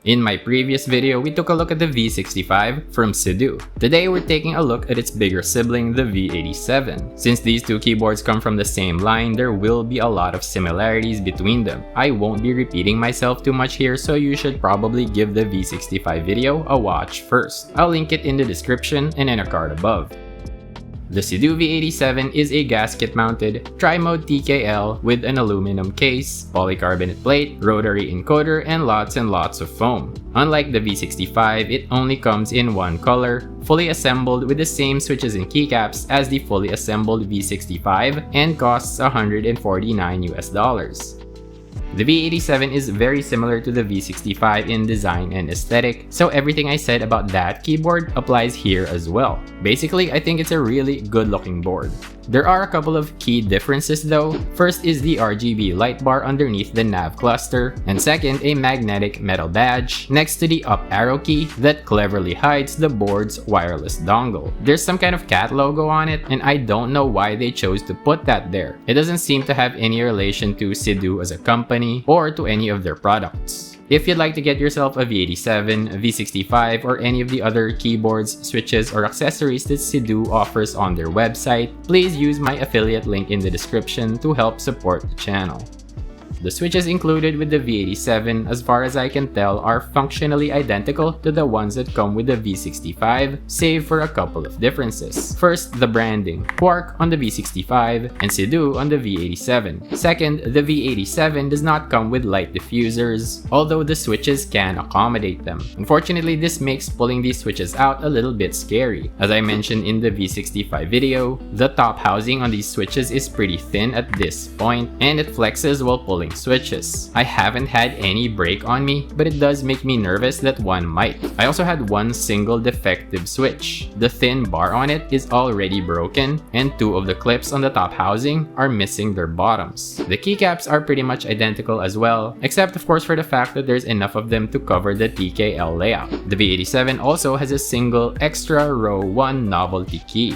In my previous video, we took a look at the V65 from CIDOO. Today, we're taking a look at its bigger sibling, the V87. Since these two keyboards come from the same line, there will be a lot of similarities between them. I won't be repeating myself too much here, so you should probably give the V65 video a watch first. I'll link it in the description and in a card above. The CIDOO V87 is a gasket-mounted tri-mode TKL with an aluminum case, polycarbonate plate, rotary encoder, and lots of foam. Unlike the V65, it only comes in one color, fully assembled with the same switches and keycaps as the fully assembled V65, and costs $149 US. The V87 is very similar to the V65 in design and aesthetic, so everything I said about that keyboard applies here as well. Basically, I think it's a really good looking board. There are a couple of key differences though. First is the RGB light bar underneath the nav cluster, and second, a magnetic metal badge next to the up arrow key that cleverly hides the board's wireless dongle. There's some kind of cat logo on it, and I don't know why they chose to put that there. It doesn't seem to have any relation to CIDOO as a company or to any of their products. If you'd like to get yourself a V87, a V65, or any of the other keyboards, switches, or accessories that CIDOO offers on their website, please use my affiliate link in the description to help support the channel. The switches included with the V87, as far as I can tell, are functionally identical to the ones that come with the V65, save for a couple of differences. First, the branding. Quark on the V65 and CIDOO on the V87. Second, the V87 does not come with light diffusers, although the switches can accommodate them. Unfortunately, this makes pulling these switches out a little bit scary. As I mentioned in the V65 video, the top housing on these switches is pretty thin at this point, and it flexes while pulling switches. I haven't had any break on me, but it does make me nervous that one might. I also had one single defective switch. The thin bar on it is already broken, and two of the clips on the top housing are missing their bottoms. The keycaps are pretty much identical as well, except of course for the fact that there's enough of them to cover the TKL layout. The V87 also has a single extra row 1 novelty key.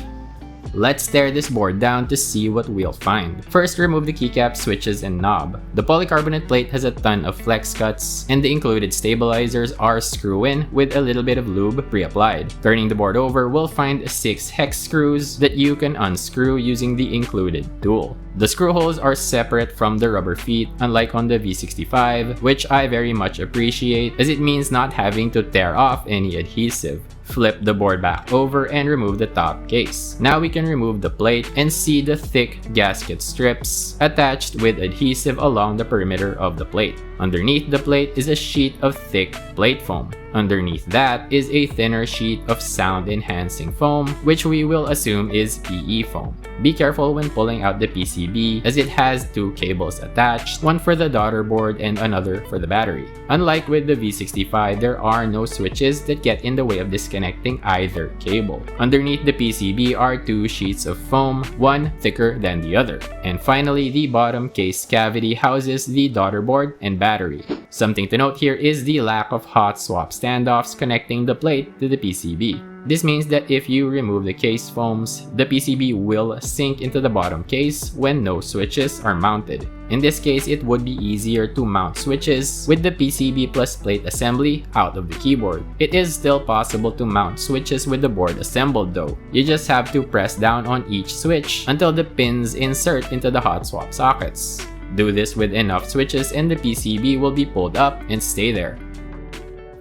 Let's tear this board down to see what we'll find. First, remove the keycap, switches, and knob. The polycarbonate plate has a ton of flex cuts, and the included stabilizers are screw-in with a little bit of lube pre-applied. Turning the board over, we'll find 6 hex screws that you can unscrew using the included tool. The screw holes are separate from the rubber feet, unlike on the V65, which I very much appreciate as it means not having to tear off any adhesive. Flip the board back over and remove the top case. Now we can remove the plate and see the thick gasket strips attached with adhesive along the perimeter of the plate. Underneath the plate is a sheet of thick plate foam. Underneath that is a thinner sheet of sound enhancing foam, which we will assume is PE foam. Be careful when pulling out the PCB as it has 2 cables attached, one for the daughter board and another for the battery. Unlike with the V65, there are no switches that get in the way of disconnecting either cable. Underneath the PCB are 2 sheets of foam, one thicker than the other. And finally, the bottom case cavity houses the daughter board and battery. Something to note here is the lack of hot swap standoffs connecting the plate to the PCB. This means that if you remove the case foams, the PCB will sink into the bottom case when no switches are mounted. In this case, it would be easier to mount switches with the PCB plus plate assembly out of the keyboard. It is still possible to mount switches with the board assembled though. You just have to press down on each switch until the pins insert into the hot swap sockets. Do this with enough switches and the PCB will be pulled up and stay there.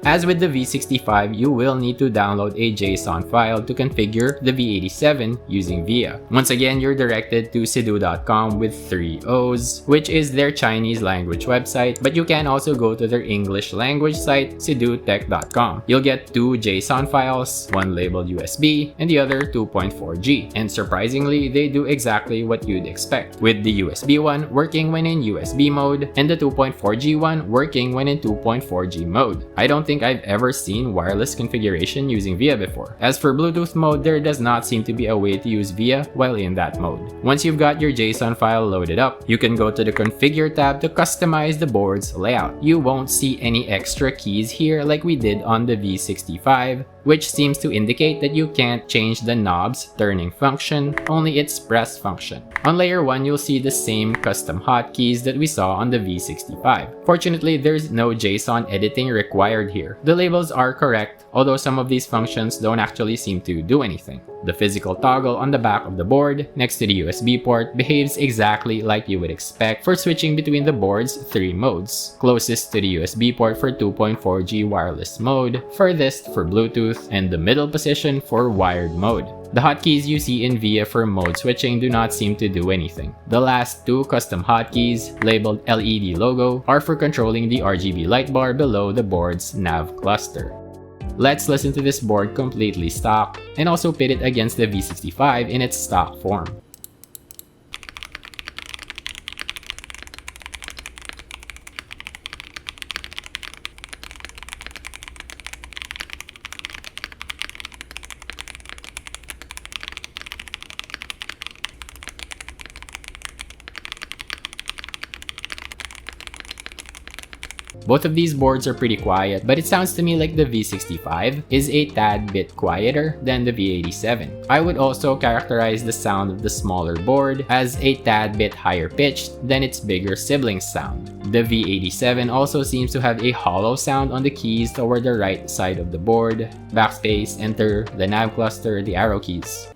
As with the V65, you will need to download a JSON file to configure the V87 using VIA. Once again, you're directed to CIDOO.com with 3 O's, which is their Chinese language website, but you can also go to their English language site, CIDOOtech.com. You'll get 2 JSON files, one labeled USB and the other 2.4G. And surprisingly, they do exactly what you'd expect, with the USB one working when in USB mode and the 2.4G one working when in 2.4G mode. I don't think I've ever seen wireless configuration using VIA before. As for Bluetooth mode, there does not seem to be a way to use VIA while in that mode. Once you've got your JSON file loaded up, you can go to the Configure tab to customize the board's layout. You won't see any extra keys here like we did on the V65, which seems to indicate that you can't change the knob's turning function, only its press function. On layer 1, you'll see the same custom hotkeys that we saw on the V65. Fortunately, there's no JSON editing required here here. The labels are correct, although some of these functions don't actually seem to do anything. The physical toggle on the back of the board, next to the USB port, behaves exactly like you would expect for switching between the board's 3 modes. Closest to the USB port for 2.4G wireless mode, furthest for Bluetooth, and the middle position for wired mode. The hotkeys you see in VIA for mode switching do not seem to do anything. The last 2 custom hotkeys, labeled LED logo, are for controlling the RGB light bar below the board's nav cluster. Let's listen to this board completely stock, and also pit it against the V65 in its stock form. Both of these boards are pretty quiet, but it sounds to me like the V65 is a tad bit quieter than the V87. I would also characterize the sound of the smaller board as a tad bit higher pitched than its bigger sibling sound. The V87 also seems to have a hollow sound on the keys toward the right side of the board, backspace, enter, the nav cluster, the arrow keys.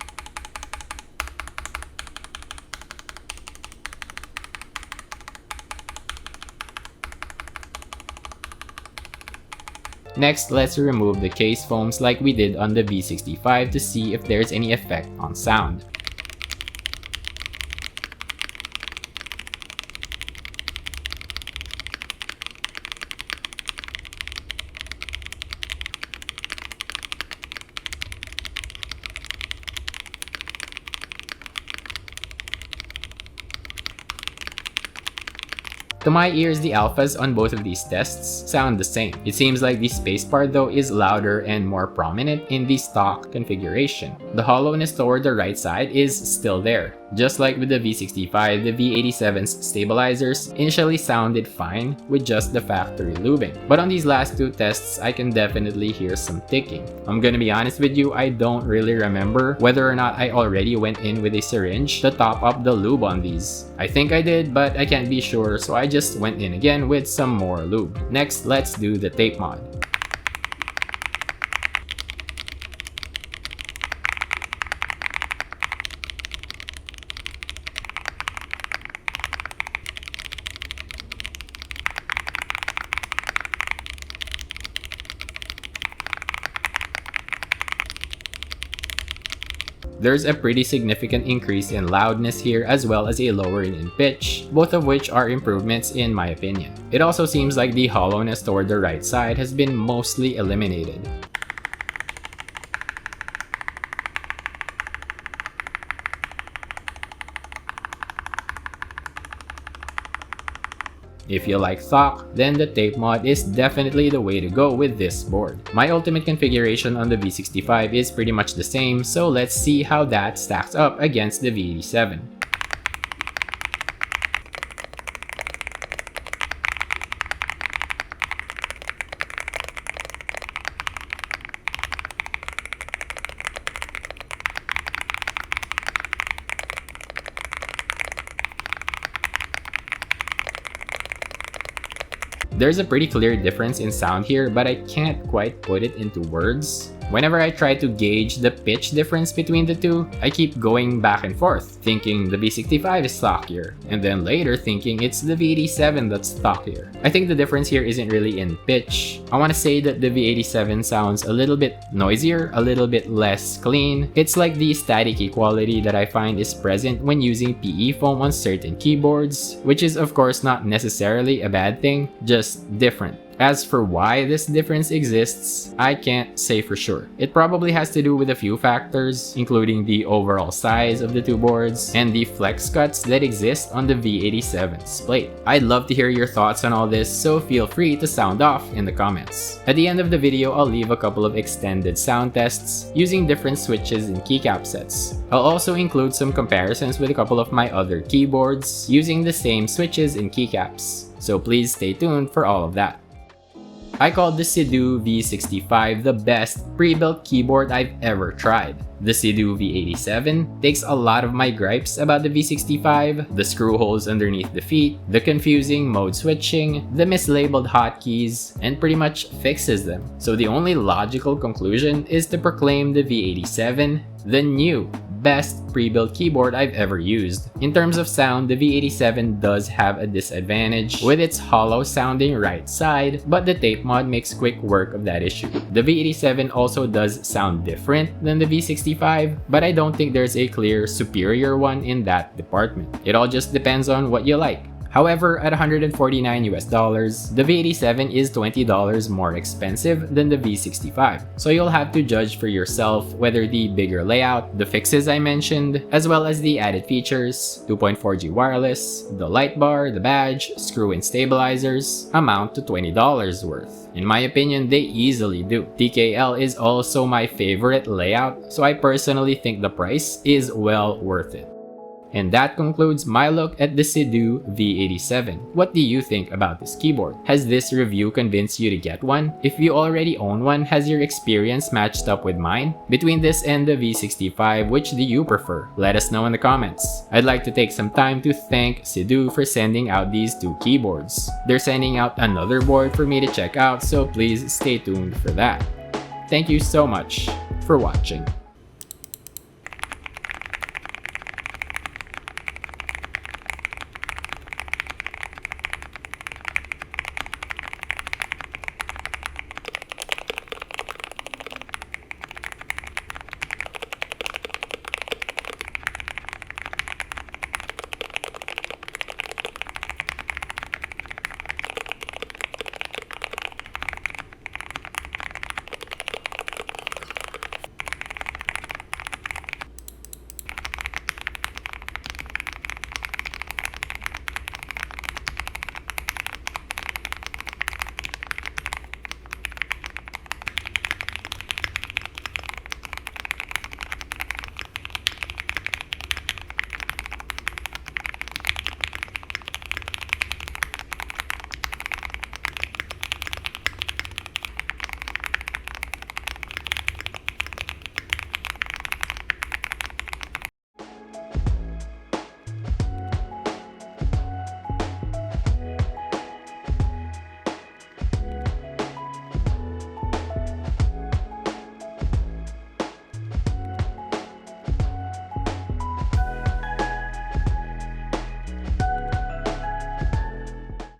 Next, let's remove the case foams like we did on the V65 to see if there's any effect on sound. To my ears, the alphas on both of these tests sound the same. It seems like the spacebar though is louder and more prominent in the stock configuration. The hollowness toward the right side is still there. Just like with the V65, the V87's stabilizers initially sounded fine with just the factory lubing. But on these last 2 tests, I can definitely hear some ticking. I'm gonna be honest with you, I don't really remember whether or not I already went in with a syringe to top up the lube on these. I think I did, but I can't be sure, so I just went in again with some more lube. Next, let's do the tape mod. There's a pretty significant increase in loudness here as well as a lowering in pitch, both of which are improvements in my opinion. It also seems like the hollowness toward the right side has been mostly eliminated. If you like stock, then the tape mod is definitely the way to go with this board. My ultimate configuration on the V65 is pretty much the same, so let's see how that stacks up against the V87. There's a pretty clear difference in sound here, but I can't quite put it into words. Whenever I try to gauge the pitch difference between the two, I keep going back and forth, thinking the V65 is stockier, and then later thinking it's the V87 that's stockier. I think the difference here isn't really in pitch. I want to say that the V87 sounds a little bit noisier, a little bit less clean. It's like the staticky quality that I find is present when using PE foam on certain keyboards, which is of course not necessarily a bad thing, just different. As for why this difference exists, I can't say for sure. It probably has to do with a few factors, including the overall size of the two boards and the flex cuts that exist on the V87's plate. I'd love to hear your thoughts on all this, so feel free to sound off in the comments. At the end of the video, I'll leave a couple of extended sound tests using different switches and keycap sets. I'll also include some comparisons with a couple of my other keyboards using the same switches and keycaps. So please stay tuned for all of that. I call the CIDOO V65 the best pre-built keyboard I've ever tried. The CIDOO V87 takes a lot of my gripes about the V65, the screw holes underneath the feet, the confusing mode switching, the mislabeled hotkeys, and pretty much fixes them. So the only logical conclusion is to proclaim the V87 the new best pre-built keyboard I've ever used. In terms of sound, the V87 does have a disadvantage with its hollow sounding right side, but the tape mod makes quick work of that issue. The V87 also does sound different than the V65, but I don't think there's a clear superior one in that department. It all just depends on what you like. However, at $149 US, the V87 is $20 more expensive than the V65. So you'll have to judge for yourself whether the bigger layout, the fixes I mentioned, as well as the added features, 2.4G wireless, the light bar, the badge, screw-in stabilizers, amount to $20 worth. In my opinion, they easily do. TKL is also my favorite layout, so I personally think the price is well worth it. And that concludes my look at the CIDOO V87. What do you think about this keyboard? Has this review convinced you to get one? If you already own one, has your experience matched up with mine? Between this and the V65, which do you prefer? Let us know in the comments. I'd like to take some time to thank CIDOO for sending out these two keyboards. They're sending out another board for me to check out, so please stay tuned for that. Thank you so much for watching.